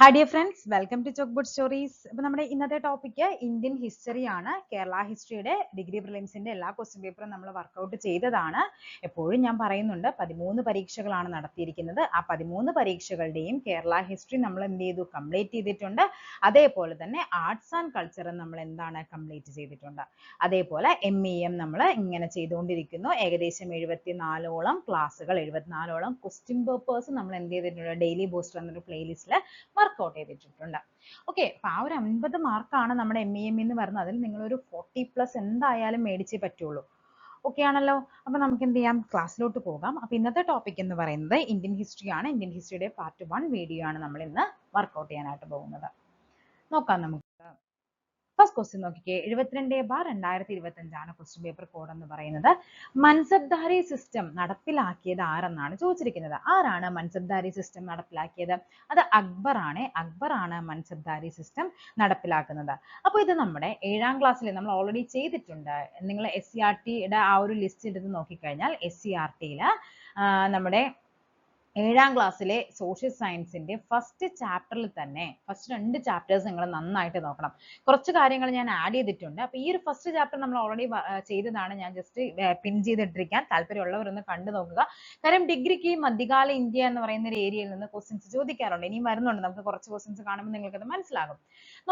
Hi dear friends, welcome to Chalkboard Stories. അപ്പോൾ നമ്മുടെ ഇന്നത്തെ ടോപ്പിക്ക് ഇന്ത്യൻ ഹിസ്റ്ററി ആണ്. കേരള ഹിസ്റ്ററിയുടെ ഡിഗ്രി പ്രിലിംസിന്റെ എല്ലാ ക്വസ്റ്റ്യൻ പേപ്പറും നമ്മൾ വർക്കൗട്ട് ചെയ്തതാണ്. എപ്പോഴും ഞാൻ പറയുന്നുണ്ട് 13 പരീക്ഷകളാണ് നടത്തിയിരിക്കുന്നത്. ആ 13 പരീക്ഷകളുടെയും കേരള ഹിസ്റ്ററി നമ്മൾ എന്ത് ചെയ്തു കംപ്ലീറ്റ് ചെയ്തിട്ടുണ്ട്. അതേപോലെ തന്നെ ആർട്സ് ആൻഡ് കൾച്ചർ നമ്മൾ എന്താണ് കംപ്ലീറ്റ് ചെയ്തിട്ടുണ്ട്. അതേപോലെ MEM നമ്മൾ ഇങ്ങനെ ചെയ്തുകൊണ്ടിരിക്കുന്നു. ഏകദേശം 74ഓളം ക്ലാസ്സുകൾ 74ഓളം ക്വസ്റ്റ്യൻ പേപ്പേഴ്സ് നമ്മൾ എന്ത് ചെയ്തിട്ടുണ്ട് ഡെയിലി ബൂസ്റ്റർ എന്നൊരു പ്ലേലിസ്റ്റിൽ വർക്ക്ഔട്ട് ചെയ്തിട്ടുണ്ട്. ഓക്കെ, അപ്പൊ ആ ഒരു 50 മാർക്കാണ് നമ്മുടെ MEM എന്ന് പറയുന്നത്. അതിൽ നിങ്ങൾ ഒരു 40+ എന്തായാലും മേടിച്ചേ പറ്റുള്ളൂ. ഓക്കെ ആണല്ലോ. അപ്പൊ നമുക്ക് എന്ത് ചെയ്യാം, ക്ലാസ്സിലോട്ട് പോകാം. അപ്പൊ ഇന്നത്തെ ടോപ്പിക് എന്ന് പറയുന്നത് ഇന്ത്യൻ ഹിസ്റ്ററി ആണ്. ഇന്ത്യൻ ഹിസ്റ്ററിയുടെ പാർട്ട് 1 വീഡിയോ ആണ് നമ്മൾ ഇന്ന് വർക്ക്ഔട്ട് ചെയ്യാനായിട്ട് പോകുന്നത്. നോക്കാം നമുക്ക്. ഫസ്റ്റ് ക്വസ്റ്റ്യൻ നോക്കിക്കേ, 72/2025 ആണ് ക്വസ്റ്റ്യൻ പേപ്പർ കോഡ് എന്ന് പറയുന്നത്. മൻസബ്ദാരി സിസ്റ്റം നടപ്പിലാക്കിയത് ആരെന്നാണ് ചോദിച്ചിരിക്കുന്നത്. ആരാണ് മൻസബ്ദാരി സിസ്റ്റം നടപ്പിലാക്കിയത്? അത് അക്ബർ ആണ് മൻസബ്ദാരി സിസ്റ്റം നടപ്പിലാക്കുന്നത്. അപ്പോൾ ഇത് നമ്മുടെ 7ാം ക്ലാസ്സിൽ നമ്മൾ ഓൾറെഡി ചെയ്തിട്ടുണ്ട്. നിങ്ങൾ SCERT-യുടെ ആ ഒരു ലിസ്റ്റ് എടുത്ത് നോക്കിക്കഴിഞ്ഞാൽ SCERT-യിൽ നമ്മുടെ 7ാം ക്ലാസ്സിലെ സോഷ്യൽ സയൻസിന്റെ ഫസ്റ്റ് ചാപ്റ്ററിൽ തന്നെ ഫസ്റ്റ് 2 ചാപ്റ്റേഴ്സ് നിങ്ങൾ നന്നായിട്ട് നോക്കണം. കുറച്ച് കാര്യങ്ങൾ ഞാൻ ആഡ് ചെയ്തിട്ടുണ്ട്. അപ്പോൾ ഈ ഒരു ഫസ്റ്റ് ചാപ്റ്റർ നമ്മൾ ഓൾറെഡി ചെയ്തതാണ്. ഞാൻ ജസ്റ്റ് പിൻ ചെയ്തിട്ടിരിക്കാൻ, താല്പര്യമുള്ളവർ ഒന്ന് കണ്ടു നോക്കുക. കാര്യം ഡിഗ്രിക്ക് മധ്യകാല ഇന്ത്യ എന്ന് പറയുന്ന ഒരു ഏരിയയിൽ നിന്ന് ക്വസ്റ്റ്യൻസ് ചോദിക്കാറുണ്ട്. ഇനിയും വരുന്നുണ്ട്. നമുക്ക് കുറച്ച് ക്വസ്റ്റ്യൻസ് കാണുമ്പോൾ നിങ്ങൾക്ക് അത് മനസ്സിലാകും.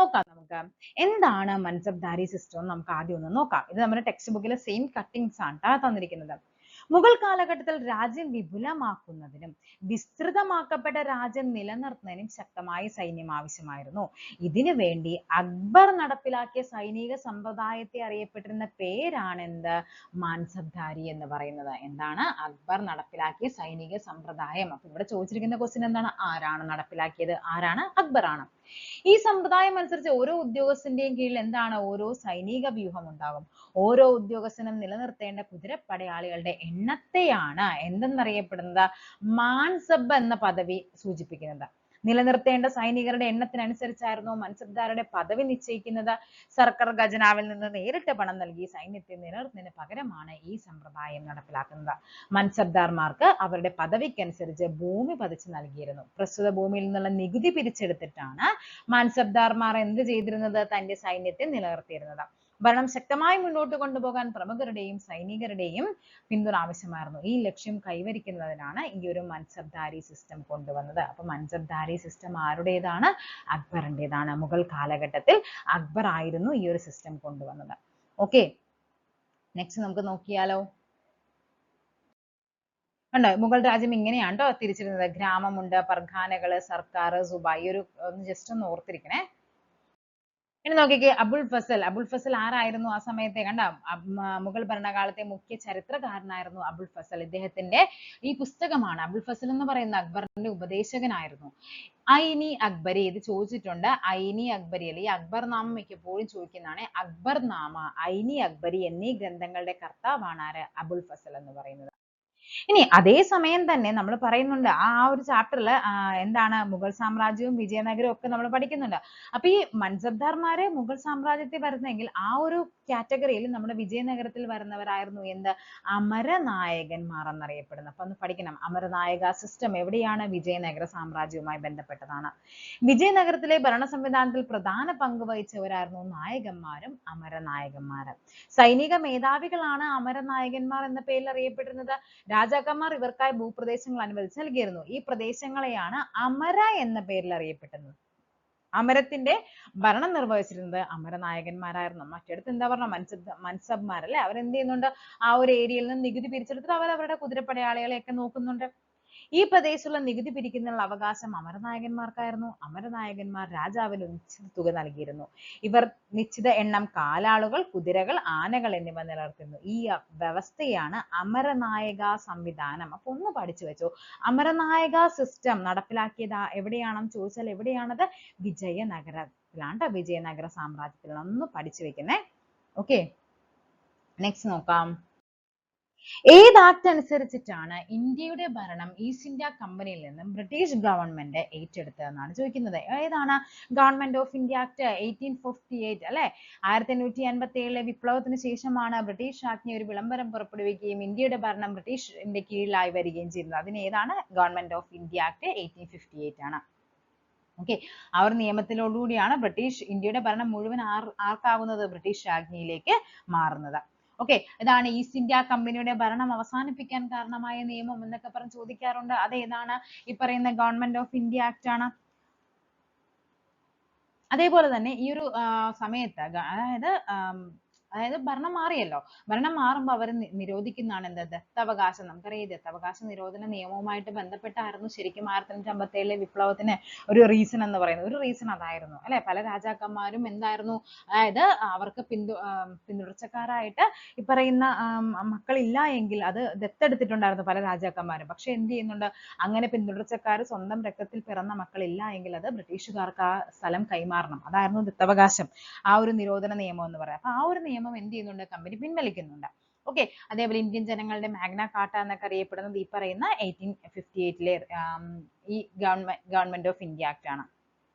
നോക്കാം നമുക്ക്. എന്താണ് മൻസബ്ദാരി സിസ്റ്റം നമുക്ക് ആദ്യം ഒന്ന് നോക്കാം. ഇത് നമ്മുടെ ടെക്സ്റ്റ് ബുക്കിലെ സെയിം കട്ടിങ്സ് ആണ് തന്നിരിക്കുന്നത്. മുഗൾ കാലഘട്ടത്തിൽ രാജ്യം വിപുലമാക്കുന്നതിനും വിസ്തൃതമാക്കപ്പെട്ട രാജ്യം നിലനിർത്തുന്നതിനും ശക്തമായ സൈന്യം ആവശ്യമായിരുന്നു. ഇതിനു വേണ്ടി അക്ബർ നടപ്പിലാക്കിയ സൈനിക സമ്പ്രദായത്തെ അറിയപ്പെട്ടിരുന്ന പേരാണ് എന്ത്? മാൻസബ്ദാരി എന്ന് പറയുന്നത്. എന്താണ്? അക്ബർ നടപ്പിലാക്കിയ സൈനിക സമ്പ്രദായം. അപ്പൊ ഇവിടെ ചോദിച്ചിരിക്കുന്ന ക്വസ്റ്റ്യൻ എന്താണ്? ആരാണ് നടപ്പിലാക്കിയത്? ആരാണ്? അക്ബർ ആണ്. ഈ സമ്പ്രദായം അനുസരിച്ച് ഓരോ ഉദ്യോഗസ്ഥന്റെയും കീഴിൽ എന്താണ്? ഓരോ സൈനിക വ്യൂഹം ഉണ്ടാകും. ഓരോ ഉദ്യോഗസ്ഥനും നിലനിർത്തേണ്ട കുതിരപ്പടയാളികളുടെ എണ്ണത്തെയാണ് എന്തെന്നറിയപ്പെടുന്നത്? മാൻസബ് എന്ന പദവി സൂചിപ്പിക്കുന്നത്. നിലനിർത്തേണ്ട സൈനികരുടെ എണ്ണത്തിനനുസരിച്ചായിരുന്നു മൻസബ്ദാരുടെ പദവി നിശ്ചയിക്കുന്നത്. സർക്കാർ ഖജനാവിൽ നിന്ന് നേരിട്ട് പണം നൽകി സൈന്യത്തെ നിലനിർത്തുന്നതിന് പകരമാണ് ഈ സമ്പ്രദായം നടപ്പിലാക്കുന്നത്. മൻസബ്ദാർമാർക്ക് അവരുടെ പദവിക്കനുസരിച്ച് ഭൂമി പതിച്ചു നൽകിയിരുന്നു. പ്രസ്തുത ഭൂമിയിൽ നിന്നുള്ള നികുതി പിരിച്ചെടുത്തിട്ടാണ് മാൻസബ്ദാർമാർ എന്ത് ചെയ്തിരുന്നത്? തന്റെ സൈന്യത്തെ നിലനിർത്തിയിരുന്നത്. ഭരണം ശക്തമായി മുന്നോട്ട് കൊണ്ടുപോകാൻ പ്രമുഖരുടെയും സൈനികരുടെയും പിന്തുണ ആവശ്യമായിരുന്നു. ഈ ലക്ഷ്യം കൈവരിക്കുന്നതിനാണ് ഈ ഒരു മൻസബ്ദാരി സിസ്റ്റം കൊണ്ടുവന്നത്. അപ്പൊ മൻസബ്ദാരി സിസ്റ്റം ആരുടേതാണ്? അക്ബറിന്റേതാണ്. മുഗൾ കാലഘട്ടത്തിൽ അക്ബർ ആയിരുന്നു ഈ ഒരു സിസ്റ്റം കൊണ്ടുവന്നത്. ഓക്കെ, നെക്സ്റ്റ് നമുക്ക് നോക്കിയാലോ. കണ്ടോ, മുഗൾ രാജ്യം ഇങ്ങനെയാണ് ട്ടോ തിരിച്ചിരുന്നത്. ഗ്രാമമുണ്ട്, പർഖാനകള്, സർക്കാർ, സുബ. ഈ ഒരു ജസ്റ്റ് ഒന്ന് ഓർത്തിരിക്കണേ. ഇനി നോക്കിക്കേ, അബുൽ ഫസൽ ആരായിരുന്നു ആ സമയത്തെ? കണ്ട, മുഗൾ ഭരണകാലത്തെ മുഖ്യ ചരിത്രകാരനായിരുന്നു അബുൽ ഫസൽ. ഇദ്ദേഹത്തിന്റെ ഈ പുസ്തകമാണ് അബുൽ ഫസൽ എന്ന് പറയുന്ന അക്ബറിന്റെ ഉപദേശകനായിരുന്നു. ഐനി അക്ബരി, ഇത് ചോദിച്ചിട്ടുണ്ട്. ഐനി അക്ബരി അല്ലെ, ഈ അക്ബർ നാമം മിക്കപ്പോഴും ചോദിക്കുന്നതാണ്. അക്ബർ നാമ, ഐനി അക്ബരി എന്നീ ഗ്രന്ഥങ്ങളുടെ കർത്താവാണ് ആര്? അബുൽ ഫസൽ എന്ന് പറയുന്നത്. ഇനി അതേ സമയം തന്നെ നമ്മൾ പറയുന്നുണ്ട് ആ ഒരു ചാപ്റ്ററിൽ എന്താണ് മുഗൾ സാമ്രാജ്യവും വിജയനഗരവും ഒക്കെ നമ്മൾ പഠിക്കുന്നുണ്ട്. അപ്പൊ ഈ മൻസബ്ദാർമാരെ മുഗൾ സാമ്രാജ്യത്തിൽ വരുന്നെങ്കിൽ ആ ഒരു കാറ്റഗറിയിൽ നമ്മുടെ വിജയനഗരത്തിൽ വരുന്നവരായിരുന്നു എന്ത്? അമരനായകന്മാർ എന്നറിയപ്പെടുന്നത്. അപ്പൊ ഒന്ന് പഠിക്കണം. അമരനായക സിസ്റ്റം എവിടെയാണ്? വിജയനഗര സാമ്രാജ്യവുമായി ബന്ധപ്പെട്ടതാണ്. വിജയനഗരത്തിലെ ഭരണ സംവിധാനത്തിൽ പ്രധാന പങ്ക് വഹിച്ചവരായിരുന്നു നായകന്മാരും അമരനായകന്മാരും. സൈനിക മേധാവികളാണ് അമരനായകന്മാർ എന്ന പേരിൽ അറിയപ്പെടുന്നത്. രാജാക്കന്മാർ ഇവർക്കായി ഭൂപ്രദേശങ്ങൾ അനുവദിച്ച് നൽകിയിരുന്നു. ഈ പ്രദേശങ്ങളെയാണ് അമര എന്ന പേരിൽ അറിയപ്പെടുന്നത്. അമരത്തിന്റെ ഭരണം നിർവഹിച്ചിരുന്നത് അമരനായകന്മാരായിരുന്നു. മറ്റിടത്ത് എന്താ പറഞ്ഞ മൻസബ്മാർ അല്ലെ, അവരെന്ത് ചെയ്യുന്നുണ്ട്? ആ ഒരു ഏരിയയിൽ നിന്ന് നികുതി പിരിച്ചെടുത്തിട്ട് അവരവരുടെ കുതിരപ്പടയാളികളെയൊക്കെ നോക്കുന്നുണ്ട്. ഈ പ്രദേശത്തുള്ള നികുതി പിരിക്കുന്നതിനുള്ള അവകാശം അമരനായകന്മാർക്കായിരുന്നു. അമരനായകന്മാർ രാജാവിന് നിശ്ചിത തുക നൽകിയിരുന്നു. ഇവർ നിശ്ചിത എണ്ണം കാലാളുകൾ, കുതിരകൾ, ആനകൾ എന്നിവ നിലനിർത്തുന്നു. ഈ വ്യവസ്ഥയാണ് അമരനായക സംവിധാനം. അപ്പൊ ഒന്ന് പഠിച്ചു വെച്ചോ. അമരനായക സിസ്റ്റം നടപ്പിലാക്കിയത് എവിടെയാണെന്ന് ചോദിച്ചാൽ എവിടെയാണത്? വിജയനഗരത്തിലാണ്. വിജയനഗര സാമ്രാജ്യത്തിലാണ്. ഒന്ന് പഠിച്ചു വെക്കുന്നേ. ഓക്കെ, നെക്സ്റ്റ് നോക്കാം. ഏത് ആക്ട് അനുസരിച്ചിട്ടാണ് ഇന്ത്യയുടെ ഭരണം ഈസ്റ്റ് ഇന്ത്യ കമ്പനിയിൽ നിന്നും ബ്രിട്ടീഷ് ഗവൺമെന്റ് ഏറ്റെടുത്തതെന്നാണ് ചോദിക്കുന്നത്. ഏതാണ്? ഗവൺമെന്റ് ഓഫ് ഇന്ത്യ ആക്ട് 1858 അല്ലെ. 1857 വിപ്ലവത്തിന് ശേഷമാണ് ബ്രിട്ടീഷ് രാജ്ഞി ഒരു വിളംബരം പുറപ്പെടുവിക്കുകയും ഇന്ത്യയുടെ ഭരണം ബ്രിട്ടീഷിന്റെ കീഴിലായി വരികയും ചെയ്യുന്നത്. അതിന് ഏതാണ്? ഗവൺമെന്റ് ഓഫ് ഇന്ത്യ ആക്ട് 1858 ആണ്. ഓക്കെ, ആ ഒരു നിയമത്തിലോടുകൂടിയാണ് ബ്രിട്ടീഷ് ഇന്ത്യയുടെ ഭരണം മുഴുവൻ ആർക്കാവുന്നത്, ബ്രിട്ടീഷ് രാജ്ഞിയിലേക്ക് മാറുന്നത്. ഓക്കെ, ഇതാണ് ഈസ്റ്റ് ഇന്ത്യ കമ്പനിയുടെ ഭരണം അവസാനിപ്പിക്കാൻ കാരണമായ നിയമം എന്നൊക്കെ പറഞ്ഞ് ചോദിക്കാറുണ്ട്. അത് ഏതാണ്? ഈ പറയുന്ന ഗവൺമെന്റ് ഓഫ് ഇന്ത്യ ആക്ട് ആണ്. അതേപോലെ തന്നെ ഈ ഒരു സമയത്ത് അതായത് ഭരണം മാറിയല്ലോ, ഭരണം മാറുമ്പോൾ അവർ നിരോധിക്കുന്നതാണ് എന്ത്, ദത്തവകാശം. നമുക്കറിയാം ഈ ദത്തവകാശ നിരോധന നിയമവുമായിട്ട് ബന്ധപ്പെട്ടായിരുന്നു ശരിക്കും 1857 വിപ്ലവത്തിന് ഒരു റീസൺ എന്ന് പറയുന്നത്. ഒരു റീസൺ അതായിരുന്നു അല്ലെ, പല രാജാക്കന്മാരും എന്തായിരുന്നു, അതായത് അവർക്ക് പിന്തുടർച്ചക്കാരായിട്ട് ഈ പറയുന്ന മക്കളില്ല എങ്കിൽ അത് ദത്തെടുത്തിട്ടുണ്ടായിരുന്നു പല രാജാക്കന്മാരും. പക്ഷെ എന്ത് ചെയ്യുന്നുണ്ട്, അങ്ങനെ പിന്തുടർച്ചക്കാർ സ്വന്തം രക്തത്തിൽ പിറന്ന മക്കളില്ല എങ്കിൽ അത് ബ്രിട്ടീഷുകാർക്ക് ആ സ്ഥലം കൈമാറണം. അതായിരുന്നു ദത്തവകാശം, ആ ഒരു നിരോധന നിയമം എന്ന് പറയാം. അപ്പൊ ആ ഒരു നിയമം എന്ത് ചെയ്യുന്നുണ്ട്, കമ്പനി പിൻവലിക്കുന്നുണ്ട്. ഓക്കെ, അതേപോലെ ഇന്ത്യൻ ജനങ്ങളുടെ മാഗ്ന കാർട്ട എന്നൊക്കെ അറിയപ്പെടുന്നത് ഈ പറയുന്ന 1858 ഈ ഗവൺമെന്റ് ഓഫ് ഇന്ത്യ ആക്ട് ആണ്.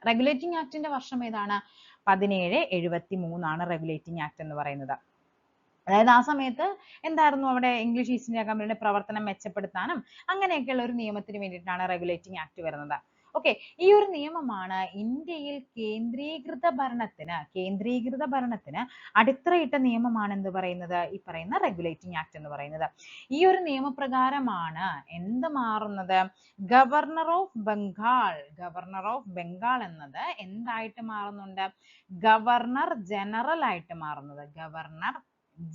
റെഗുലേറ്റിംഗ് ആക്ടിന്റെ വർഷം ഏതാണ്? 1773 ആണ് റെഗുലേറ്റിംഗ് ആക്ട് എന്ന് പറയുന്നത്. അതായത് ആ സമയത്ത് എന്തായിരുന്നു, അവിടെ ഇംഗ്ലീഷ് ഈസ്റ്റ് ഇന്ത്യ കമ്പനിയുടെ പ്രവർത്തനം മെച്ചപ്പെടുത്താനും അങ്ങനെയൊക്കെയുള്ള ഒരു നിയമത്തിന് വേണ്ടിയിട്ടാണ് റെഗുലേറ്റിംഗ് ആക്ട് വരുന്നത്. ഓക്കെ, ഈ ഒരു നിയമമാണ് ഇന്ത്യയിൽ കേന്ദ്രീകൃത ഭരണത്തിന് അടിത്തറയിട്ട നിയമമാണ് എന്ത് പറയുന്നത്, ഈ പറയുന്ന റെഗുലേറ്റിംഗ് ആക്ട് എന്ന് പറയുന്നത്. ഈ ഒരു നിയമപ്രകാരമാണ് എന്ത് മാറുന്നത്, ഗവർണർ ഓഫ് ബംഗാൾ എന്നത് എന്തായിട്ട് മാറുന്നുണ്ട്, ഗവർണർ ജനറൽ ആയിട്ട് മാറുന്നത്, ഗവർണർ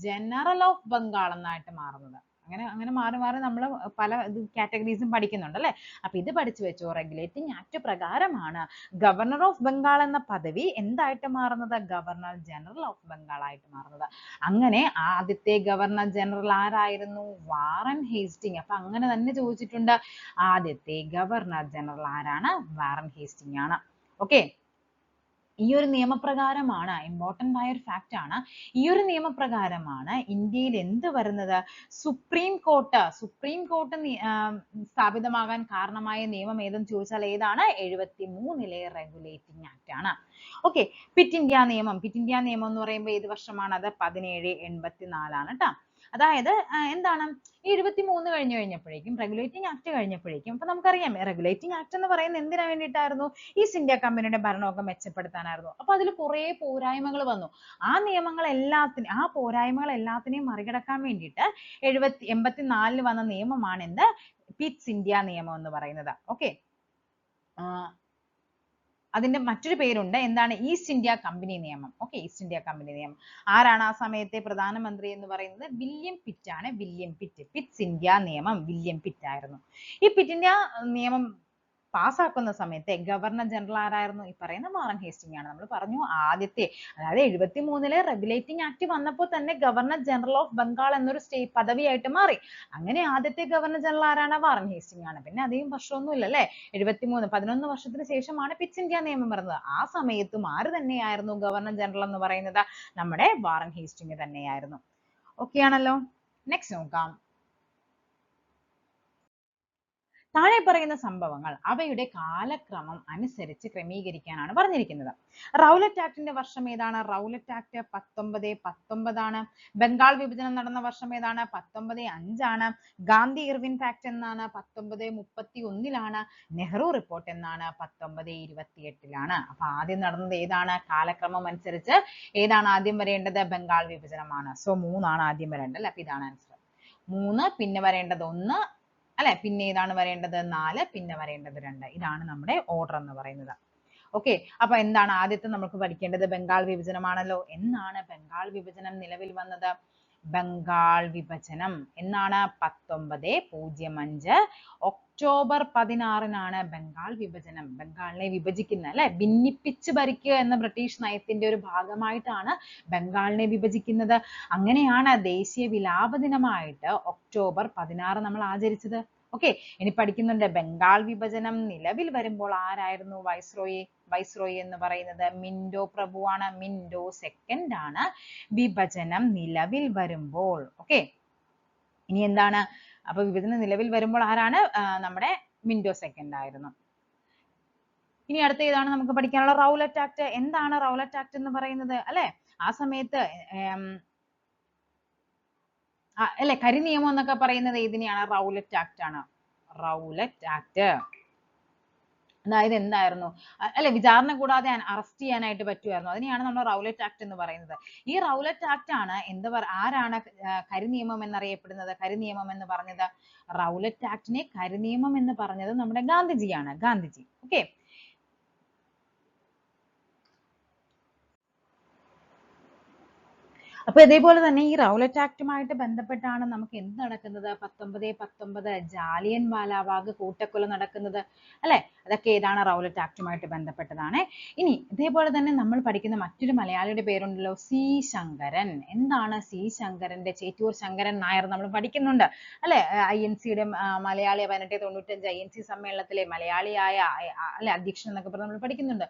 ജനറൽ ഓഫ് ബംഗാൾ എന്നായിട്ട് മാറുന്നത്. അങ്ങനെ മാറി മാറി നമ്മൾ പല കാറ്റഗറീസും പഠിക്കുന്നുണ്ട് അല്ലെ. അപ്പൊ ഇത് പഠിച്ചു വെച്ചോ, റെഗുലേറ്റിംഗ് ആക്ട് പ്രകാരമാണ് ഗവർണർ ഓഫ് ബംഗാൾ എന്ന പദവി എന്തായിട്ട് മാറുന്നത്, ഗവർണർ ജനറൽ ഓഫ് ബംഗാൾ ആയിട്ട് മാറുന്നത്. അങ്ങനെ ആദ്യത്തെ ഗവർണർ ജനറൽ ആരായിരുന്നു, വാറൻ ഹേസ്റ്റിംഗ്. അപ്പൊ അങ്ങനെ തന്നെ ചോദിച്ചിട്ടുണ്ട്, ആദ്യത്തെ ഗവർണർ ജനറൽ ആരാണ്, വാറൻ ഹേസ്റ്റിംഗ് ആണ്. ഓക്കെ, ഈ ഒരു നിയമപ്രകാരമാണ്, ഇമ്പോർട്ടന്റ് ആയ ഒരു ഫാക്ട് ആണ്, ഈ ഒരു നിയമപ്രകാരമാണ് ഇന്ത്യയിൽ എന്ത് വരുന്നത്, സുപ്രീം കോർട്ട് സ്ഥാപിതമാകാൻ കാരണമായ നിയമം ഏതെന്ന് ചോദിച്ചാൽ ഏതാണ്, 73 റെഗുലേറ്റിംഗ് ആക്ട് ആണ്. ഓക്കെ, പിറ്റ് ഇന്ത്യ നിയമം എന്ന് പറയുമ്പോൾ ഏത് വർഷമാണ്, അത് 1784 ആണ് കേട്ടോ. അതായത് എന്താണ്, ഈ 73 കഴിഞ്ഞപ്പോഴേക്കും റെഗുലേറ്റിംഗ് ആക്ട് കഴിഞ്ഞപ്പോഴേക്കും, അപ്പൊ നമുക്കറിയാം റെഗുലേറ്റിംഗ് ആക്ട് എന്ന് പറയുന്നത് എന്തിനു വേണ്ടിയിട്ടായിരുന്നു, ഈസ്റ്റ് ഇന്ത്യ കമ്പനിയുടെ ഭരണമൊക്കെ മെച്ചപ്പെടുത്താനായിരുന്നു. അപ്പൊ അതിൽ കുറെ പോരായ്മകൾ വന്നു. ആ പോരായ്മകൾ എല്ലാത്തിനെയും മറികടക്കാൻ വേണ്ടിയിട്ട് 84 വന്ന നിയമമാണ് എന്ത്, പിറ്റ്സ് ഇന്ത്യ നിയമം എന്ന് പറയുന്നത്. ഓക്കെ, അതിന്റെ മറ്റൊരു പേരുണ്ട്, എന്താണ്, ഈസ്റ്റ് ഇന്ത്യ കമ്പനി നിയമം. ഓക്കെ, ഈസ്റ്റ് ഇന്ത്യ കമ്പനി നിയമം. ആരാണ് ആ സമയത്തെ പ്രധാനമന്ത്രി എന്ന് പറയുന്നത്, വില്യം പിറ്റ് ആണ്. പിറ്റ്സ് ഇന്ത്യ നിയമം വില്യം പിറ്റ് ആയിരുന്നു. ഈ പിറ്റ് ഇന്ത്യ നിയമം പാസ്സാക്കുന്ന സമയത്തെ ഗവർണർ ജനറൽ ആരായിരുന്നു, ഈ പറയുന്ന വാറൻ ഹേസ്റ്റിംഗ് ആണ്. നമ്മൾ പറഞ്ഞു ആദ്യത്തെ, അതായത് 73 റെഗുലേറ്റിംഗ് ആക്ട് വന്നപ്പോൾ തന്നെ ഗവർണർ ജനറൽ ഓഫ് ബംഗാൾ എന്നൊരു പദവിയായിട്ട് മാറി. അങ്ങനെ ആദ്യത്തെ ഗവർണർ ജനറൽ ആരാണ്, വാറൻ ഹേസ്റ്റിംഗ് ആണ്. പിന്നെ അധികം വർഷമൊന്നും ഇല്ല അല്ലെ, 11 വർഷത്തിന് ശേഷമാണ് പിറ്റ്സ് ഇന്ത്യ നിയമം വരുന്നത്. ആ സമയത്തും ആര് തന്നെയായിരുന്നു ഗവർണർ ജനറൽ എന്ന് പറയുന്നത്, നമ്മുടെ വാറൻ ഹേസ്റ്റിംഗ് തന്നെയായിരുന്നു. ഓക്കെ ആണല്ലോ. നെക്സ്റ്റ് നോക്കാം, താഴെ പറയുന്ന സംഭവങ്ങൾ അവയുടെ കാലക്രമം അനുസരിച്ച് ക്രമീകരിക്കാനാണ് പറഞ്ഞിരിക്കുന്നത്. റൗലറ്റ് ആക്ടിന്റെ വർഷം ഏതാണ്, റൗലറ്റ് ആക്ട് 1919 ആണ്. ബംഗാൾ വിഭജനം നടന്ന വർഷം ഏതാണ്, 1905 ആണ്. ഗാന്ധി ഇർവിൻ പാക്ട് എന്നാണ്, 1931 നെഹ്റു റിപ്പോർട്ട് എന്നാണ്, 1928 അപ്പൊ ആദ്യം നടന്നത് ഏതാണ്, കാലക്രമം അനുസരിച്ച് ഏതാണ് ആദ്യം വരേണ്ടത്, ബംഗാൾ വിഭജനമാണ്. സോ 3 ആദ്യം വരേണ്ടത് അല്ലെ. അപ്പൊ ഇതാണ് ആൻസർ 3, പിന്നെ വരേണ്ടത് 1 അല്ലെ, പിന്നെ ഏതാണ് വരേണ്ടത് 4, പിന്നെ വരേണ്ടത് 2. ഇതാണ് നമ്മുടെ ഓർഡർ എന്ന് പറയുന്നത്. ഓക്കെ, അപ്പൊ എന്താണ് ആദ്യത്തെ നമുക്ക് പഠിക്കേണ്ടത്, ബംഗാൾ വിഭജനമാണല്ലോ. എന്നാണ് ബംഗാൾ വിഭജനം നിലവിൽ വന്നത്, ബംഗാൾ വിഭജനം എന്നാണ് 1905 ഒക്ടോബർ 16 ബംഗാൾ വിഭജനം. ബംഗാളിനെ വിഭജിക്കുന്ന അല്ലെ, ഭിന്നിപ്പിച്ച് ഭരിക്കുക എന്ന ബ്രിട്ടീഷ് നയത്തിന്റെ ഒരു ഭാഗമായിട്ടാണ് ബംഗാളിനെ വിഭജിക്കുന്നത്. അങ്ങനെയാണ് ദേശീയ വിലാപ ദിനമായിട്ട് ഒക്ടോബർ 16 നമ്മൾ ആചരിച്ചത്. ഓക്കെ, ഇനി പഠിക്കുന്നുണ്ട്, ബംഗാൾ വിഭജനം നിലവിൽ വരുമ്പോൾ ആരായിരുന്നു വൈസ്രോയി എന്ന് പറയുന്നത്, മിന്റോ പ്രഭുവാണ്. മിന്റോ സെക്കൻഡ് ആണ് വിഭജനം നിലവിൽ വരുമ്പോൾ. ഓക്കെ, ഇനി എന്താണ്, അപ്പൊ വിഭജനം നിലവിൽ വരുമ്പോൾ ആരാണ്, നമ്മുടെ മിന്റോ സെക്കൻഡ് ആയിരുന്നു. ഇനി അടുത്ത ഏതാണ് നമുക്ക് പഠിക്കാനുള്ള, റൗലറ്റ് ആക്ട്. എന്താണ് റൗലറ്റ് ആക്ട് എന്ന് പറയുന്നത് അല്ലെ, ആ സമയത്ത് അല്ലെ കരിനിയമം എന്നൊക്കെ പറയുന്നത് ഏതിനെയാണ്, റൗലറ്റ് ആക്ട് ആണ്. റൗലറ്റ് ആക്ട് അതായത് എന്തായിരുന്നു, അല്ലെ, വിചാരണ കൂടാതെ അറസ്റ്റ് ചെയ്യാനായിട്ട് പറ്റുമായിരുന്നു. അതിനെയാണ് നമ്മൾ റൗലറ്റ് ആക്ട് എന്ന് പറയുന്നത്. ഈ റൗലറ്റ് ആക്ട് ആണ് ആരാണ് കരിനിയമം എന്നറിയപ്പെടുന്നത്, കരിനിയമം എന്ന് പറഞ്ഞത്? റൗലറ്റ് ആക്ടിനെ കരിനിയമം എന്ന് പറഞ്ഞത് നമ്മുടെ ഗാന്ധിജിയാണ്, ഗാന്ധിജി. ഓക്കെ. അപ്പൊ ഇതേപോലെ തന്നെ ഈ റൗലറ്റ് ആക്ടുമായിട്ട് ബന്ധപ്പെട്ടാണ് നമുക്ക് എന്ത് നടക്കുന്നത്, 1919 ജാലിയൻ വാലാബാഗ് കൂട്ടക്കൊല നടക്കുന്നത്, അല്ലെ? അതൊക്കെ ഏതാണ്, റൗലറ്റ് ആക്ടുമായിട്ട് ബന്ധപ്പെട്ടതാണ്. ഇനി ഇതേപോലെ തന്നെ നമ്മൾ പഠിക്കുന്ന മറ്റൊരു മലയാളിയുടെ പേരുണ്ടല്ലോ, സി ശങ്കരൻ. എന്താണ് സി ശങ്കരന്റെ? ചേറ്റൂർ ശങ്കരൻ നായർ നമ്മൾ പഠിക്കുന്നുണ്ട്, അല്ലെ? INC-യുടെ മലയാളി 1895 INC സമ്മേളനത്തിലെ മലയാളിയായ അല്ലെ അധ്യക്ഷൻ എന്നൊക്കെ പറഞ്ഞ് നമ്മൾ പഠിക്കുന്നുണ്ട്.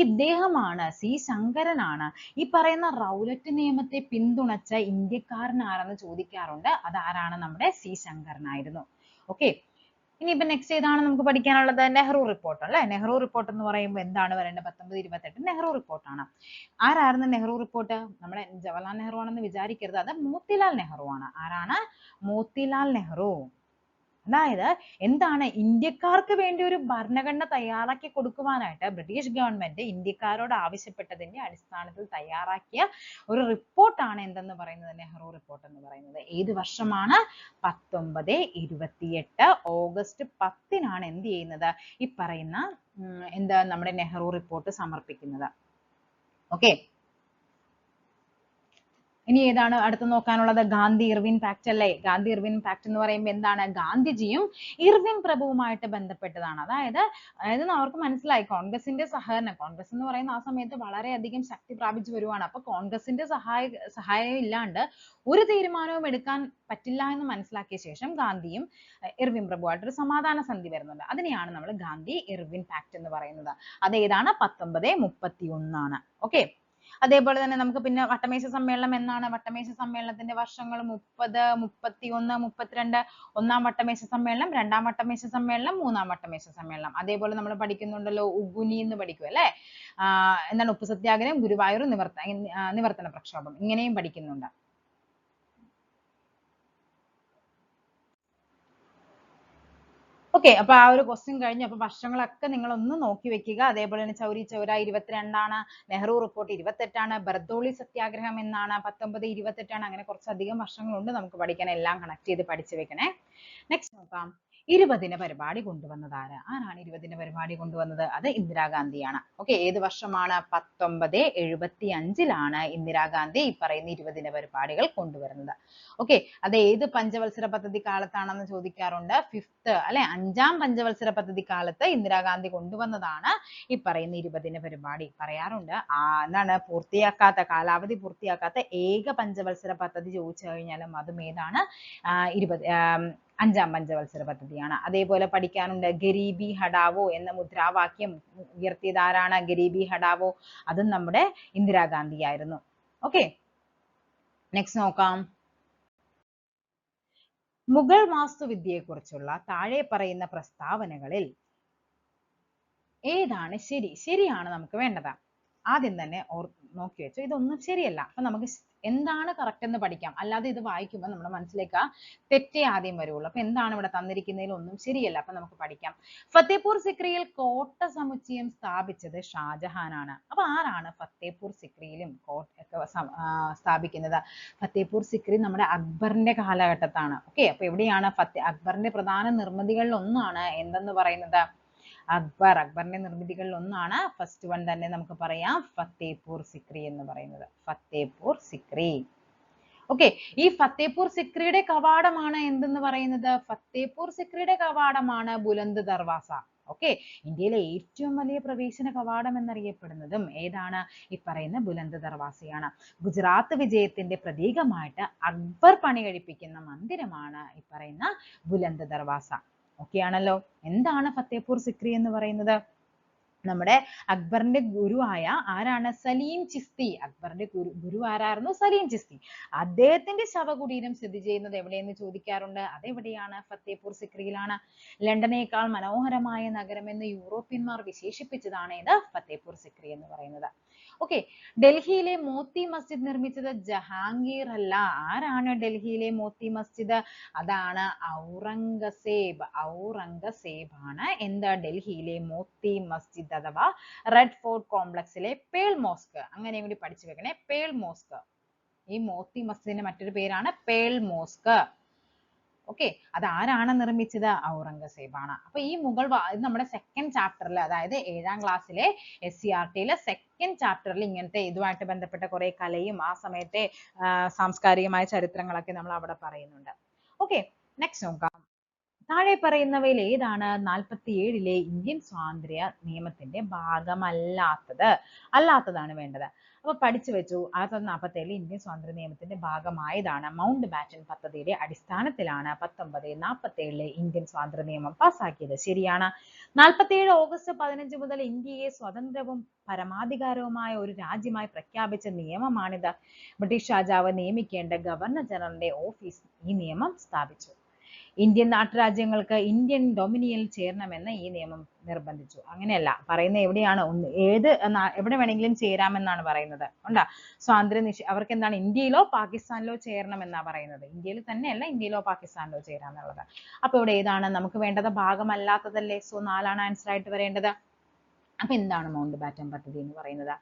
ഇദ്ദേഹമാണ്, സി ശങ്കരനാണ് ഈ പറയുന്ന റൗലറ്റ് നിയമത്തെ പിന്തുണച്ച ഇന്ത്യക്കാരൻ ആരെന്ന് ചോദിക്കാറുണ്ട്. അതാരാണ്? നമ്മുടെ സി ശങ്കരനായിരുന്നു. ഓക്കെ. ഇനിയിപ്പോ നെക്സ്റ്റ് ഏതാണ് നമുക്ക് പഠിക്കാനുള്ളത്? നെഹ്റു റിപ്പോർട്ട്, അല്ലെ? നെഹ്റു റിപ്പോർട്ട് എന്ന് പറയുമ്പോൾ എന്താണ് വരേണ്ടത്? 1928 നെഹ്റു റിപ്പോർട്ടാണ്. ആരായിരുന്നു നെഹ്റു റിപ്പോർട്ട്? നമ്മുടെ ജവഹർലാൽ നെഹ്റു ആണെന്ന് വിചാരിക്കരുത്, അത് മോത്തിലാൽ നെഹ്റു ആണ്. ആരാണ്? മോത്തിലാൽ നെഹ്റു. അതായത് എന്താണ്, ഇന്ത്യക്കാർക്ക് വേണ്ടി ഒരു ഭരണഘടന തയ്യാറാക്കി കൊടുക്കുവാനായിട്ട് ബ്രിട്ടീഷ് ഗവൺമെന്റ് ഇന്ത്യക്കാരോട് ആവശ്യപ്പെട്ടതിന്റെ അടിസ്ഥാനത്തിൽ തയ്യാറാക്കിയ ഒരു റിപ്പോർട്ടാണ് എന്തെന്ന് പറയുന്നത്? നെഹ്റു റിപ്പോർട്ട് എന്ന് പറയുന്നത്. ഏത് വർഷമാണ്? 1928 ഓഗസ്റ്റ് 10-നാണ് എന്ത് ചെയ്യുന്നത്? ഈ പറയുന്ന എന്താ നമ്മുടെ നെഹ്റു റിപ്പോർട്ട് സമർപ്പിക്കുന്നത്. ഓക്കെ. ഇനി ഏതാണ് അടുത്ത് നോക്കാനുള്ളത്? ഗാന്ധി ഇർവിൻ പാക്ട്, അല്ലേ? ഗാന്ധി ഇർവിൻ പാക്ട് എന്ന് പറയുമ്പോൾ എന്താണ്? ഗാന്ധിജിയും ഇർവിൻ പ്രഭുവുമായിട്ട് ബന്ധപ്പെട്ടതാണ്. അതായത് അവർക്ക് മനസ്സിലായി കോൺഗ്രസിന്റെ സഹകരണം, കോൺഗ്രസ് എന്ന് പറയുന്ന ആ സമയത്ത് വളരെയധികം ശക്തി പ്രാപിച്ചു വരുവാണ്. അപ്പൊ കോൺഗ്രസിന്റെ സഹായം ഇല്ലാണ്ട് ഒരു തീരുമാനവും എടുക്കാൻ പറ്റില്ല എന്ന് മനസ്സിലാക്കിയ ശേഷം ഗാന്ധിയും ഇർവിൻ പ്രഭുവായിട്ട് ഒരു സമാധാന സന്ധി വരുന്നുണ്ട്. അതിനെയാണ് നമ്മൾ ഗാന്ധി ഇർവിൻ പാക്ട് എന്ന് പറയുന്നത്. അത് ഏതാണ്? 1931 ആണ്. ഓക്കെ. അതേപോലെ തന്നെ നമുക്ക് പിന്നെ വട്ടമേശ സമ്മേളനം എന്നാണ്? വട്ടമേശ സമ്മേളനത്തിന്റെ വർഷങ്ങൾ 30, 31, 32. ഒന്നാം വട്ടമേശ സമ്മേളനം, രണ്ടാം വട്ടമേശ സമ്മേളനം, മൂന്നാം വട്ടമേശ സമ്മേളനം. അതേപോലെ നമ്മൾ പഠിക്കുന്നുണ്ടല്ലോ ഉഗുനി എന്ന് പഠിക്കും, അല്ലെ? എന്താണ്? ഉപ്പു സത്യാഗ്രഹം, ഗുരുവായൂർ നിവർത്തന പ്രക്ഷോഭം, ഇങ്ങനെയും പഠിക്കുന്നുണ്ട്. ഓക്കെ. അപ്പൊ ആ ഒരു ക്വസ്റ്റ്യൻ കഴിഞ്ഞു. അപ്പൊ വർഷങ്ങളൊക്കെ നിങ്ങൾ ഒന്ന് നോക്കി വെക്കുക. അതേപോലെ തന്നെ ചൗരി ചൗര 22 നെഹ്റു റിപ്പോർട്ട് 28 ബർദോളി സത്യാഗ്രഹം എന്നാണ്? 1928 അങ്ങനെ കുറച്ചധികം വർഷങ്ങളുണ്ട് നമുക്ക് പഠിക്കാൻ. എല്ലാം കണക്ട് ചെയ്ത് പഠിച്ചു വെക്കണേ. നെക്സ്റ്റ് നോക്കാം. 20 പരിപാടി കൊണ്ടുവന്നത് ആര്? ആരാണ് 20 പരിപാടി കൊണ്ടുവന്നത്? അത് ഇന്ദിരാഗാന്ധിയാണ്. ഓക്കെ. ഏത് വർഷമാണ്? 1975-ലാണ് ഇന്ദിരാഗാന്ധി ഈ പറയുന്ന 20 പരിപാടികൾ കൊണ്ടുവരുന്നത്. ഓക്കെ. അത് ഏത് പഞ്ചവത്സര പദ്ധതി കാലത്താണെന്ന് ചോദിക്കാറുണ്ട്. 5th, അല്ലെ? 5-ാം പഞ്ചവത്സര പദ്ധതി കാലത്ത് ഇന്ദിരാഗാന്ധി കൊണ്ടുവന്നതാണ് ഈ പറയുന്ന 20 പരിപാടി. പറയാറുണ്ട് എന്താണ്, കാലാവധി പൂർത്തിയാക്കാത്ത ഏക പഞ്ചവത്സര പദ്ധതി ചോദിച്ചു കഴിഞ്ഞാലും അതും ഏതാണ്? 5-ാം പഞ്ചവത്സര പദ്ധതിയാണ്. അതേപോലെ പഠിക്കാനുണ്ട് ഗരീബി ഹഠാവോ എന്ന മുദ്രാവാക്യം ഉയർത്തിയത് ആരാണ്? ഗരീബി ഹഠാവോ, അതും നമ്മുടെ ഇന്ദിരാഗാന്ധി ആയിരുന്നു. ഓക്കെ. നെക്സ്റ്റ് നോക്കാം. മുഗൾ വാസ്തുവിദ്യയെക്കുറിച്ചുള്ള താഴെ പറയുന്ന പ്രസ്താവനകളിൽ ഏതാണ് ശരി? ശരിയാണ് നമുക്ക് വേണ്ടത്. ആദ്യം തന്നെ നോക്കി വെച്ചു, ഇതൊന്നും ശരിയല്ല. അപ്പൊ നമുക്ക് എന്താണ് കറക്റ്റ് എന്ന് പഠിക്കാം. അല്ലാതെ ഇത് വായിക്കുമ്പോൾ നമ്മുടെ മനസ്സിലേക്ക് തെറ്റേ ആദ്യം വരുള്ളൂ. അപ്പൊ എന്താണ് ഇവിടെ തന്നിരിക്കുന്നതിൽ ഒന്നും ശരിയല്ല. അപ്പൊ നമുക്ക് പഠിക്കാം. ഫത്തേപൂർ സിക്രിയിൽ കോട്ട സമുച്ചയം സ്ഥാപിച്ചത് ഷാജഹാനാണ്. അപ്പൊ ആരാണ് ഫത്തേപൂർ സിക്രിയിലും കോട്ട സ്ഥാപിക്കുന്നത്? ഫത്തേപൂർ സിക്രി നമ്മുടെ അക്ബറിന്റെ കാലഘട്ടത്താണ്. ഓക്കെ. അപ്പൊ എവിടെയാണ് അക്ബറിന്റെ പ്രധാന നിർമ്മിതികളിൽ ഒന്നാണ് എന്തെന്ന് പറയുന്നത്? അക്ബറിന്റെ നിർമ്മിതികളിൽ ഒന്നാണ്. ഫസ്റ്റ് വൺ തന്നെ നമുക്ക് പറയാം, ഫത്തേപൂർ സിക്രി എന്ന് പറയുന്നത്. ഫത്തേപൂർ സിക്രി. ഓക്കെ. ഈ ഫത്തേപൂർ സിക്രിയുടെ കവാടമാണ് എന്തെന്ന് പറയുന്നത്? ഫത്തേപൂർ സിക്രിയുടെ കവാടമാണ് ബുലന്ദ് ദർവാസ. ഓക്കെ. ഇന്ത്യയിലെ ഏറ്റവും വലിയ പ്രവേശന കവാടം എന്നറിയപ്പെടുന്നതും ഏതാണ്? ഈ പറയുന്ന ബുലന്ദ് ദർവാസയാണ്. ഗുജറാത്ത് വിജയത്തിന്റെ പ്രതീകമായിട്ട് അക്ബർ പണി കഴിപ്പിക്കുന്ന മന്ദിരമാണ് ഈ പറയുന്ന ബുലന്ദ് ദർവാസ. ഓക്കെ ആണല്ലോ. എന്താണ് ഫത്തേപൂർ സിക്രി എന്ന് പറയുന്നത്? നമ്മുടെ അക്ബറിന്റെ ഗുരുവായ ആരാണ്? സലീം ചിസ്തി. അക്ബറിന്റെ ഗുരു ആരായിരുന്നു? സലീം ചിസ്തി. അദ്ദേഹത്തിന്റെ ശവകുടീരം സ്ഥിതി ചെയ്യുന്നത് എവിടെയെന്ന് ചോദിക്കാറുണ്ട്. അതെവിടെയാണ്? ഫത്തേപൂർ സിക്രിയിലാണ്. ലണ്ടനേക്കാൾ മനോഹരമായ നഗരമെന്ന് യൂറോപ്യന്മാർ വിശേഷിപ്പിച്ചതാണ് ഇത് ഫത്തേപൂർ സിക്രി എന്ന് പറയുന്നത്. ഓക്കെ, ഡൽഹിയിലെ മോത്തി മസ്ജിദ് നിർമ്മിച്ചത് ജഹാംഗീർ അല്ല. ആരാണ് ഡൽഹിയിലെ മോത്തി മസ്ജിദ്? അതാണ് ഔറംഗസേബ്. ഔറംഗസേബ് ആണ് എന്ത്? ഡൽഹിയിലെ മോത്തി മസ്ജിദ് അഥവാ റെഡ് ഫോർട്ട് കോംപ്ലക്സിലെ പേൾ മോസ്ക്. അങ്ങനെ കൂടി പഠിച്ചു വെക്കണേ, പേൾ മോസ്ക്. ഈ മോത്തി മസ്ജിദിന്റെ മറ്റൊരു പേരാണ് പേൾ മോസ്ക്. ഓക്കെ, അത് ആരാണ് നിർമ്മിച്ചത്? ഔറംഗസേബാണ്. അപ്പൊ ഈ ഇത് നമ്മുടെ സെക്കൻഡ് ചാപ്റ്ററിൽ, അതായത് 7ാം ക്ലാസ്സിലെ SCERTയിലെ സെക്കൻഡ് ചാപ്റ്ററിൽ ഇങ്ങനത്തെ ഇതുമായിട്ട് ബന്ധപ്പെട്ട കുറെ കലയും ആ സമയത്തെ സാംസ്കാരികമായ ചരിത്രങ്ങളൊക്കെ നമ്മൾ അവിടെ പറയുന്നുണ്ട്. ഓക്കെ, നെക്സ്റ്റ് നോക്കാം. താഴെ പറയുന്നവയിൽ ഏതാണ് 47ലെ ഇന്ത്യൻ സ്വാതന്ത്ര്യ നിയമത്തിന്റെ ഭാഗമല്ലാത്തത്? അല്ലാത്തതാണ് വേണ്ടത്. അപ്പൊ പഠിച്ചു വെച്ചു. 1947 ഇന്ത്യൻ സ്വാതന്ത്ര്യ നിയമത്തിന്റെ ഭാഗമായതാണ്. മൗണ്ട് ബാറ്റൻ പദ്ധതിയുടെ അടിസ്ഥാനത്തിലാണ് 1947 ഇന്ത്യൻ സ്വാതന്ത്ര്യ നിയമം പാസാക്കിയത്. ശരിയാണ്. 47 ഓഗസ്റ്റ് 15 മുതൽ ഇന്ത്യയെ സ്വതന്ത്രവും പരമാധികാരവുമായ ഒരു രാജ്യമായി പ്രഖ്യാപിച്ച നിയമമാണിത്. ബ്രിട്ടീഷ് രാജാവ് നിയമിക്കേണ്ട ഗവർണർ ജനറലിന്റെ ഓഫീസ് ഈ നിയമം സ്ഥാപിച്ചു. ഇന്ത്യൻ നാട്ടുരാജ്യങ്ങൾക്ക് ഇന്ത്യൻ ഡൊമിനിയനിൽ ചേരണമെന്ന് ഈ നിയമം നിർബന്ധിച്ചു. അങ്ങനെയല്ല പറയുന്നത്. എവിടെയാണ്? എവിടെ വേണമെങ്കിലും ചേരാമെന്നാണ് പറയുന്നത്. ഉണ്ടാ അവർക്ക് എന്താണ്? ഇന്ത്യയിലോ പാകിസ്ഥാനിലോ ചേരണമെന്നാ പറയുന്നത്. ഇന്ത്യയിൽ തന്നെയല്ല, ഇന്ത്യയിലോ പാകിസ്ഥാനിലോ ചേരാന്നുള്ളത്. അപ്പൊ ഇവിടെ ഏതാണ് നമുക്ക് വേണ്ടത്? ഭാഗമല്ലാത്തതല്ലേ. സോ 4ആണ് ആൻസർ ആയിട്ട് വരേണ്ടത്. അപ്പൊ എന്താണ് മൗണ്ട് ബാറ്റൻ പദ്ധതി എന്ന് പറയുന്നത്?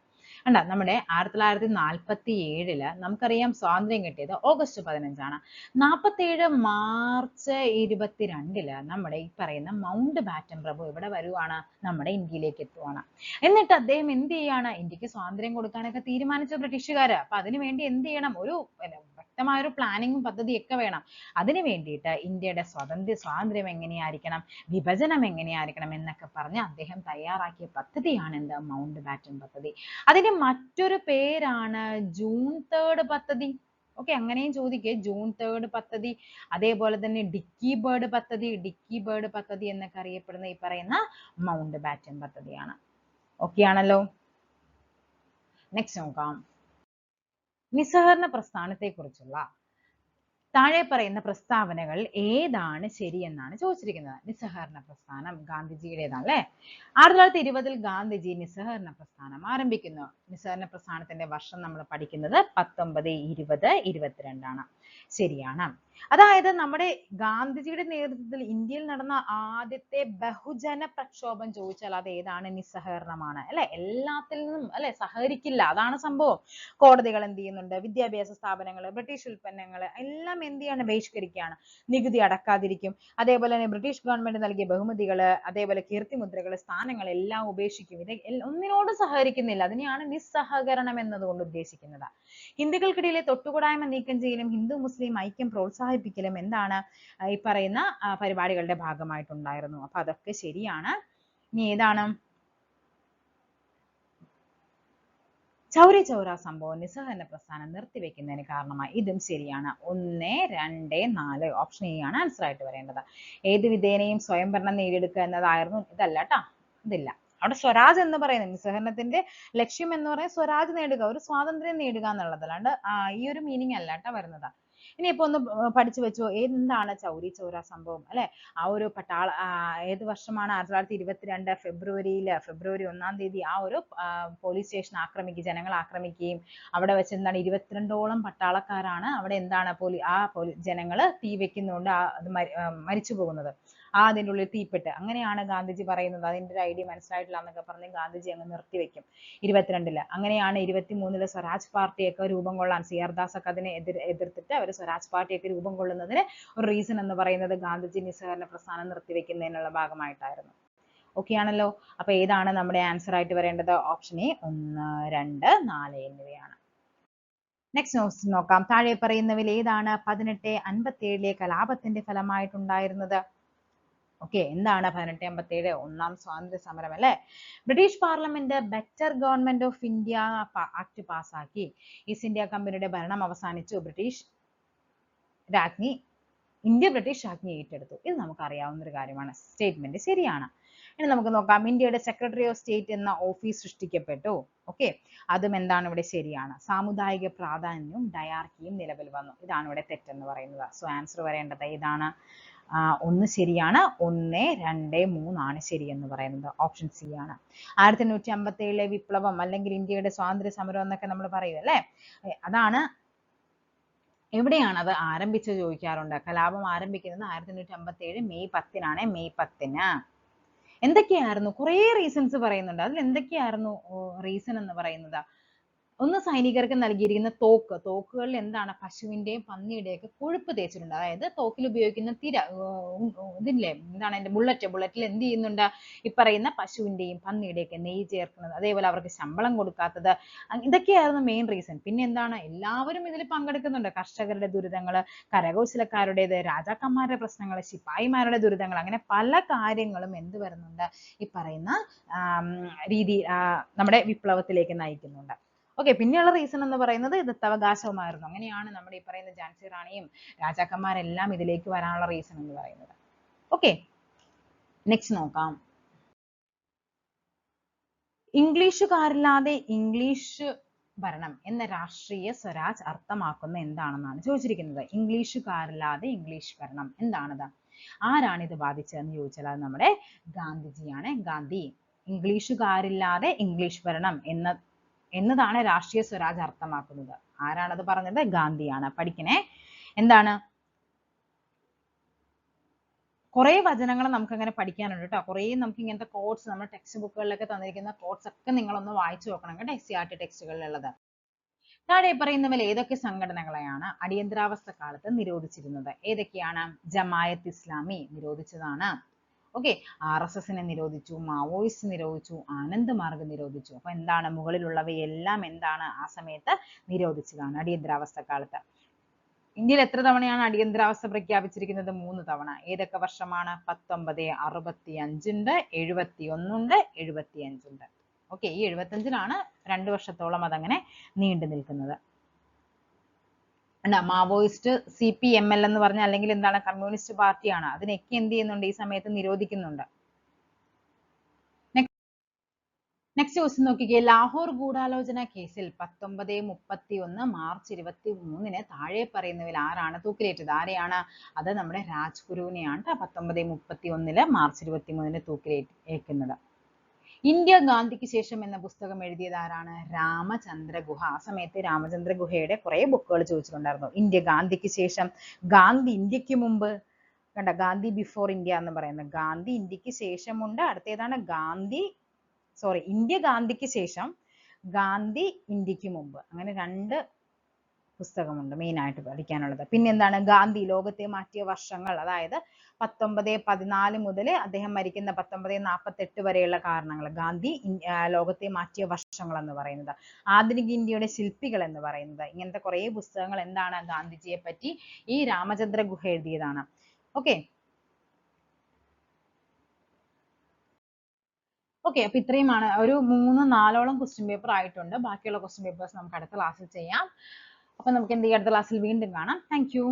കണ്ട, നമ്മുടെ 1947 നമുക്കറിയാം സ്വാതന്ത്ര്യം കിട്ടിയത് ഓഗസ്റ്റ് 15 47 മാർച്ച് 22 നമ്മുടെ ഈ പറയുന്ന മൗണ്ട് ബാറ്റൻ പ്രഭു ഇവിടെ വരുവാണ്, നമ്മുടെ ഇന്ത്യയിലേക്ക് എത്തുവാണ്. എന്നിട്ട് അദ്ദേഹം എന്ത് ചെയ്യാണ്? ഇന്ത്യക്ക് സ്വാതന്ത്ര്യം കൊടുക്കാനൊക്കെ തീരുമാനിച്ച ബ്രിട്ടീഷുകാര്. അപ്പൊ അതിനു വേണ്ടി എന്ത് ചെയ്യണം? ഒരു വ്യക്തമായ ഒരു പ്ലാനിങ്ങും പദ്ധതിയൊക്കെ വേണം. അതിനു വേണ്ടിയിട്ട് ഇന്ത്യയുടെ സ്വാതന്ത്ര്യം എങ്ങനെയായിരിക്കണം, വിഭജനം എങ്ങനെയായിരിക്കണം എന്നൊക്കെ പറഞ്ഞ് അദ്ദേഹം തയ്യാറാക്കിയ പദ്ധതിയാണ് എന്ത്? മൗണ്ട് ബാറ്റൻ പദ്ധതി. അതിന്റെ മറ്റൊരു പേരാണ് ജൂൺ 3 പദ്ധതി. ഓക്കെ, അങ്ങനെയും ചോദിക്കേ. ജൂൺ 3 പദ്ധതി, അതേപോലെ തന്നെ ഡിക്കി ബേർഡ് പദ്ധതി എന്നൊക്കെ അറിയപ്പെടുന്ന ഈ പറയുന്ന മൗണ്ട് ബാറ്റൻ പദ്ധതിയാണ്. ഓക്കെ ആണല്ലോ. നെക്സ്റ്റ് നോക്കാം. നിസ്സഹകരണ പ്രസ്ഥാനത്തെ കുറിച്ചുള്ള താഴെ പറയുന്ന പ്രസ്താവനകൾ ഏതാണ് ശരിയെന്നാണ് ചോദിച്ചിരിക്കുന്നത്. നിസ്സഹകരണ പ്രസ്ഥാനം ഗാന്ധിജിയുടേതാണ് അല്ലെ. 1920 ഗാന്ധിജി നിസ്സഹകരണ പ്രസ്ഥാനം ആരംഭിക്കുന്നു. നിസ്സഹകരണ പ്രസ്ഥാനത്തിന്റെ വർഷം നമ്മൾ പഠിക്കുന്നത് 1920, 22 ശരിയാണ്. അതായത് നമ്മുടെ ഗാന്ധിജിയുടെ നേതൃത്വത്തിൽ ഇന്ത്യയിൽ നടന്ന ആദ്യത്തെ ബഹുജന പ്രക്ഷോഭം ചോദിച്ചാൽ അത് ഏതാണ്? നിസ്സഹകരണമാണ് അല്ലെ. എല്ലാത്തിൽ നിന്നും അല്ലെ സഹകരിക്കില്ല, അതാണ് സംഭവം. കോടതികൾ എന്ത് ചെയ്യുന്നുണ്ട്? വിദ്യാഭ്യാസ സ്ഥാപനങ്ങൾ, ബ്രിട്ടീഷ് ഉൽപ്പന്നങ്ങൾ എല്ലാം എന്ത് ചെയ്യാണ്? ബഹിഷ്കരിക്കുകയാണ്. നികുതി അടക്കാതിരിക്കും. അതേപോലെ തന്നെ ബ്രിട്ടീഷ് ഗവൺമെന്റ് നൽകിയ ബഹുമതികൾ, അതേപോലെ കീർത്തിമുദ്രകൾ, സ്ഥാനങ്ങൾ എല്ലാം ഉപേക്ഷിക്കും. ഇത് ഒന്നിനോടും സഹകരിക്കുന്നില്ല. അതിനെയാണ് നിസ്സഹകരണം എന്നതുകൊണ്ട് ഉദ്ദേശിക്കുന്നത്. ഹിന്ദുക്കൾക്കിടയിലെ തൊട്ടുകൂടായ്മ നീക്കം ചെയ്യലും ഹിന്ദു മുസ്ലിം ഐക്യം പ്രോത്സാഹിപ്പിക്കലും എന്താണ്? ഈ പറയുന്ന പരിപാടികളുടെ ഭാഗമായിട്ടുണ്ടായിരുന്നു. അപ്പൊ അതൊക്കെ ശരിയാണ്. ഇനി ഏതാണ്? ചൗരി ചൗര സംഭവം നിസ്സഹകരണ പ്രസ്ഥാനം നിർത്തിവെക്കുന്നതിന് കാരണമായി. ഇതും ശരിയാണ്. 1, 2, 4 ഓപ്ഷൻ എ ആണ് ആൻസർ ആയിട്ട് വരേണ്ടത്. ഏത് വിധേനയും സ്വയംഭരണം നേടിയെടുക്കുക എന്നതായിരുന്നു. ഇതല്ല ട്ടാ, ഇതില്ല. അവിടെ സ്വരാജ് എന്ന് പറയുന്നത് നിസ്സഹകരണത്തിന്റെ ലക്ഷ്യം എന്ന് പറയുന്നത് സ്വരാജ് നേടുക, ഒരു സ്വാതന്ത്ര്യം നേടുക എന്നുള്ളത്. അല്ലാണ്ട് ഈ ഒരു മീനിങ് അല്ല ട്ടാ വരുന്നത്. ഇനിയിപ്പോ ഒന്ന് പഠിച്ചു വെച്ചോ. എന്താണ് ചൗരി ചൗര സംഭവം അല്ലെ. ആ ഒരു ഏത് വർഷമാണ്? 1922 ഫെബ്രുവരി 1 തീയതി ആ ഒരു പോലീസ് സ്റ്റേഷൻ ജനങ്ങൾ ആക്രമിക്കുകയും അവിടെ വെച്ച് എന്താണ് 22ഓളം പട്ടാളക്കാരാണ് അവിടെ എന്താണ് ജനങ്ങൾ തീ വെക്കുന്നുണ്ട് അത് മരിച്ചു പോകുന്നത്. അതിൻ്റെ ഉള്ളിൽ തീപ്പെട്ട്. അങ്ങനെയാണ് ഗാന്ധിജി പറയുന്നത്. അതിൻ്റെ ഒരു ഐഡിയ മനസ്സിലായിട്ടില്ല എന്നൊക്കെ പറഞ്ഞ് ഗാന്ധിജി അങ്ങ് നിർത്തിവെക്കും 22. അങ്ങനെയാണ് 23 സ്വരാജ് പാർട്ടിയൊക്കെ രൂപം കൊള്ളാൻ CR ദാസ് ഒക്കെ അതിനെ എതിർത്തിട്ട് അവർ സ്വരാജ് പാർട്ടിയൊക്കെ രൂപം കൊള്ളുന്നതിന് ഒരു റീസൺ എന്ന് പറയുന്നത് ഗാന്ധിജി നിസ്സഹകരണ പ്രസ്ഥാനം നിർത്തിവെക്കുന്നതിനുള്ള ഭാഗമായിട്ടായിരുന്നു. ഓക്കെ ആണല്ലോ. അപ്പൊ ഏതാണ് നമ്മുടെ ആൻസർ ആയിട്ട് വരേണ്ടത്? ഓപ്ഷൻ എ 1, 2, 4 എന്നിവയാണ്. നെക്സ്റ്റ് നോക്കാം. താഴെ പറയുന്നവയിൽ ഏതാണ് 1857 കലാപത്തിന്റെ ഫലമായിട്ടുണ്ടായിരുന്നത്? ഓക്കെ, എന്താണ് 1857? ഒന്നാം സ്വാതന്ത്ര്യ സമരം അല്ലെ. British parliament better government of India act പാസാക്കി. ഈസ്റ്റ് ഇന്ത്യ കമ്പനിയുടെ ഭരണം അവസാനിച്ചു. ഇന്ത്യ ബ്രിട്ടീഷ് രാജ്ഞി ഏറ്റെടുത്തു. ഇത് നമുക്ക് അറിയാവുന്ന ഒരു കാര്യമാണ്. സ്റ്റേറ്റ്മെന്റ് ശരിയാണ്. ഇനി നമുക്ക് നോക്കാം. ഇന്ത്യയുടെ സെക്രട്ടറി ഓഫ് സ്റ്റേറ്റ് എന്ന ഓഫീസ് സൃഷ്ടിക്കപ്പെട്ടു. ഓക്കെ, അതും എന്താണ് ഇവിടെ ശരിയാണ്. സാമുദായിക പ്രാധാന്യവും ഡയാർക്കിയും നിലവിൽ വന്നു. ഇതാണ് ഇവിടെ തെറ്റെന്ന് പറയുന്നത്. സോ ആൻസർ വരേണ്ടത് ഇതാണ്. 1 ശരിയാണ്, 1, 2, 3 ആണ് ശരി എന്ന് പറയുന്നത്. ഓപ്ഷൻ സി ആണ്. 1857 വിപ്ലവം അല്ലെങ്കിൽ ഇന്ത്യയുടെ സ്വാതന്ത്ര്യ സമരം എന്നൊക്കെ നമ്മൾ പറയും അല്ലേ? അതാണ് എവിടെയാണ് അത് ആരംഭിച്ചത് ചോദിക്കാറുണ്ട്. കലാപം ആരംഭിക്കുന്നത് 1857 മെയ് 10-നാണ്. മെയ് 10-ന് എന്തൊക്കെയായിരുന്നു? കുറേ റീസൺസ് പറയുന്നുണ്ട്. അതിൽ എന്തൊക്കെയായിരുന്നു റീസൺ എന്ന് പറയുന്നത്? ഒന്ന്, സൈനികർക്ക് നൽകിയിരിക്കുന്ന തോക്കുകളിൽ എന്താണ് പശുവിന്റെയും പന്നിയുടെയൊക്കെ കൊഴുപ്പ് തേച്ചിട്ടുണ്ട്. അതായത് തോക്കിൽ ഉപയോഗിക്കുന്ന ഇതില്ലേ, എന്താണ് അതിന്റെ ബുള്ളറ്റിൽ എന്ത് ചെയ്യുന്നുണ്ട്? ഈ പറയുന്ന പശുവിന്റെയും പന്നിയുടെയൊക്കെ നെയ്യ് ചേർക്കുന്നത്, അതേപോലെ അവർക്ക് ശമ്പളം കൊടുക്കാത്തത്, ഇതൊക്കെയായിരുന്നു മെയിൻ റീസൺ. പിന്നെ എന്താണ്, എല്ലാവരും ഇതിൽ പങ്കെടുക്കുന്നുണ്ട്. കർഷകരുടെ ദുരിതങ്ങൾ, കരകൗശലക്കാരുടേത്, രാജാക്കന്മാരുടെ പ്രശ്നങ്ങൾ, ശിപായിമാരുടെ ദുരിതങ്ങൾ, അങ്ങനെ പല കാര്യങ്ങളും എന്ത് വരുന്നുണ്ട്? ഈ പറയുന്ന രീതി നമ്മുടെ വിപ്ലവത്തിലേക്ക് നയിക്കുന്നുണ്ട്. ഓക്കെ, പിന്നെയുള്ള റീസൺ എന്ന് പറയുന്നത് ദത്തവകാശവുമായിരുന്നു. അങ്ങനെയാണ് നമ്മുടെ ഈ പറയുന്ന ഝാൻസി റാണിയും രാജാക്കന്മാരെല്ലാം ഇതിലേക്ക് വരാനുള്ള റീസൺ എന്ന് പറയുന്നത്. ഓക്കെ, നെക്സ്റ്റ് നോക്കാം. ഇംഗ്ലീഷുകാരില്ലാതെ ഇംഗ്ലീഷ് ഭരണം എന്ന രാഷ്ട്രീയ സ്വരാജ് അർത്ഥമാക്കുന്ന എന്താണെന്നാണ് ചോദിച്ചിരിക്കുന്നത്. ഇംഗ്ലീഷുകാരില്ലാതെ ഇംഗ്ലീഷ് ഭരണം എന്താണത്? ആരാണ് ഇത് ബാധിച്ചതെന്ന് ചോദിച്ചാൽ അത് നമ്മുടെ ഗാന്ധിജിയാണ്. ഗാന്ധി ഇംഗ്ലീഷുകാരില്ലാതെ ഇംഗ്ലീഷ് ഭരണം എന്നതാണ് രാഷ്ട്രീയ സ്വരാജ് അർത്ഥമാക്കുന്നത്. ആരാണത് പറഞ്ഞത്? ഗാന്ധിയാണ്. പഠിക്കണേ. എന്താണ്? കുറെ വചനങ്ങൾ നമുക്ക് അങ്ങനെ പഠിക്കാനുണ്ട് കേട്ടോ. കുറേ നമുക്ക് ഇങ്ങനത്തെ കോട്സ് നമ്മുടെ ടെക്സ്റ്റ് ബുക്കുകളിലൊക്കെ തന്നിരിക്കുന്ന കോട്സ് ഒക്കെ നിങ്ങളൊന്ന് വായിച്ചു നോക്കണം കേട്ടോ, SCERT ടെക്സ്റ്റുകളിലുള്ളത്. താഴെ പറയുന്നവയിൽ ഏതൊക്കെ സംഘടനകളെയാണ് അടിയന്തരാവസ്ഥ കാലത്ത് നിരോധിച്ചിരുന്നത്? ഏതൊക്കെയാണ്? ജമായത്ത് ഇസ്ലാമി നിരോധിച്ചതാണ്. ഓക്കെ, RSSനെ നിരോധിച്ചു, മാവോയിസ്റ്റ് നിരോധിച്ചു, ആനന്ദ് മാർഗ് നിരോധിച്ചു. അപ്പൊ എന്താണ്? മുകളിലുള്ളവയെല്ലാം എന്താണ്? ആ സമയത്ത് നിരോധിച്ചതാണ് അടിയന്തരാവസ്ഥ കാലത്ത്. ഇന്ത്യയിൽ എത്ര തവണയാണ് അടിയന്തരാവസ്ഥ പ്രഖ്യാപിച്ചിരിക്കുന്നത്? 3 തവണ. ഏതൊക്കെ വർഷമാണ്? 1965 ഉണ്ട്, 71 ഉണ്ട്, 75 ഉണ്ട്. ഓക്കെ, ഈ 75-ലാണ് 2 വർഷത്തോളം അതങ്ങനെ നീണ്ടു നിൽക്കുന്നത്. മാവോയിസ്റ്റ് CPML എന്ന് പറഞ്ഞ, അല്ലെങ്കിൽ എന്താണ്, കമ്മ്യൂണിസ്റ്റ് പാർട്ടിയാണ്. അതിനൊക്കെ എന്ത് ചെയ്യുന്നുണ്ട്? ഈ സമയത്ത് നിരോധിക്കുന്നുണ്ട്. നെക്സ്റ്റ് ക്വസ്റ്റ്യൻ നോക്കിക്കേ. ലാഹോർ ഗൂഢാലോചന കേസിൽ 1931 മാർച്ച് 23-ന് താഴെ പറയുന്നവയിൽ ആരാണ് തൂക്കിലേറ്റത്? ആരെയാണ്? അത് നമ്മുടെ രാജ്ഗുരുവിനെയാണ് 1931 മാർച്ച് 23-ന് തൂക്കിലേക്കുന്നത്. ഇന്ത്യ ഗാന്ധിക്ക് ശേഷം എന്ന പുസ്തകം എഴുതിയത് ആരാണ്? രാമചന്ദ്ര ഗുഹ. ആ സമയത്ത് രാമചന്ദ്ര ഗുഹയുടെ കുറെ ബുക്കുകൾ ചോദിച്ചിട്ടുണ്ടായിരുന്നു. ഇന്ത്യ ഗാന്ധിക്ക് ശേഷം, ഗാന്ധി ഇന്ത്യക്ക് മുമ്പ്, കണ്ട, ഗാന്ധി ബിഫോർ ഇന്ത്യ എന്ന് പറയുന്നത്. ഗാന്ധി ഇന്ത്യക്ക് ശേഷമുണ്ട്. അടുത്തേതാണ് ഇന്ത്യ ഗാന്ധിക്ക് ശേഷം, ഗാന്ധി ഇന്ത്യക്ക് മുമ്പ്. അങ്ങനെ 2 പുസ്തകമുണ്ട് മെയിൻ ആയിട്ട് പഠിക്കാനുള്ളത്. പിന്നെ എന്താണ്? ഗാന്ധി ലോകത്തെ മാറ്റിയ വർഷങ്ങൾ, അതായത് 1914 മുതൽ അദ്ദേഹം മരിക്കുന്ന 1948 വരെയുള്ള കാരണങ്ങൾ. ഗാന്ധി ലോകത്തെ മാറ്റിയ വർഷങ്ങൾ എന്ന് പറയുന്നത്. ആധുനിക ഇന്ത്യയുടെ ശില്പികൾ എന്ന് പറയുന്നത്. ഇങ്ങനത്തെ കുറെ പുസ്തകങ്ങൾ എന്താണ്? ഗാന്ധിജിയെ പറ്റി ഈ രാമചന്ദ്ര ഗുഹ എഴുതിയതാണ്. ഓക്കെ, അപ്പൊ ഇത്രയുമാണ്. ഒരു 3-4ഓളം ക്വസ്റ്റ്യൻ പേപ്പർ ആയിട്ടുണ്ട്. ബാക്കിയുള്ള ക്വസ്റ്റ്യൻ പേപ്പേഴ്സ് നമുക്ക് അടുത്ത ക്ലാസ്സിൽ ചെയ്യാം. അപ്പൊ നമുക്ക് എന്ത് ചെയ്യാം? അടുത്ത ക്ലാസ്സിൽ വീണ്ടും കാണാം. Thank you.